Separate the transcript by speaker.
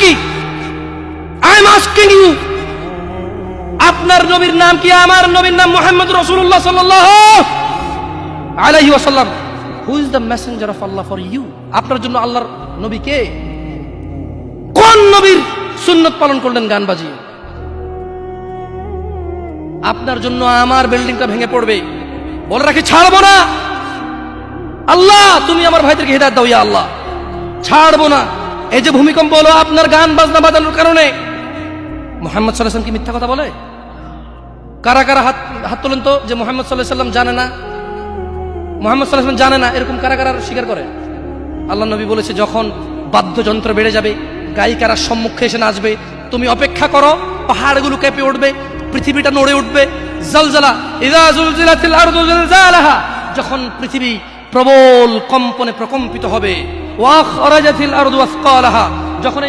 Speaker 1: কি? I am asking you, আপনার নবীর নাম কি? আমার নবীর নাম মুহাম্মদ রাসূলুল্লাহ সাল্লাল্লাহু আলাইহি ওয়াসাল্লাম। Who is the messenger of Allah for you? আপনার জন্য আল্লাহর নবী কে? কোন নবীর সুন্নত পালন করলেন গান বাজিয়ে? আপনার জন্য আমার বিল্ডিংটা ভেঙে পড়বে, বলে রাখি ছাড়বো না। আল্লাহ তুমি আমার ভাইদেরকে হিদায়াত দাও ইয়া আল্লাহ, ছাড়বো না। এই যে ভূমিকম্প হলো আপনার গান বাজনা বাজানোর কারণে, মুহাম্মদ সাল্লাল্লাহু আলাইহি ওয়াসাল্লাম কি মিথ্যা কথা বলে? কারা কারা হাত তোলেন তো যে মুহাম্মদ সাল্লাল্লাহু আলাইহি ওয়াসাল্লাম জানে না, মুহাম্মদ সাল্লাল্লাহু আলাইহি ওয়াসাল্লাম জানে না, এরকম কারা কারা স্বীকার করে? আল্লাহ নবী বলেছে যখন বাদ্যযন্ত্র বেড়ে যাবে, গায়িকারা সম্মুখে এসে নাচবে, তুমি অপেক্ষা করো, পাহাড়গুলো কেঁপে উঠবে, পৃথিবীটা নড়ে উঠবে। জালজালা ইযা জুলজিলাতিল আরদু জিলজালাহা, যখন পৃথিবী প্রবল কম্পনে প্রকম্পিত হবে। ওয়া আখরাজাতিল আরদু আসকালাহা, যখন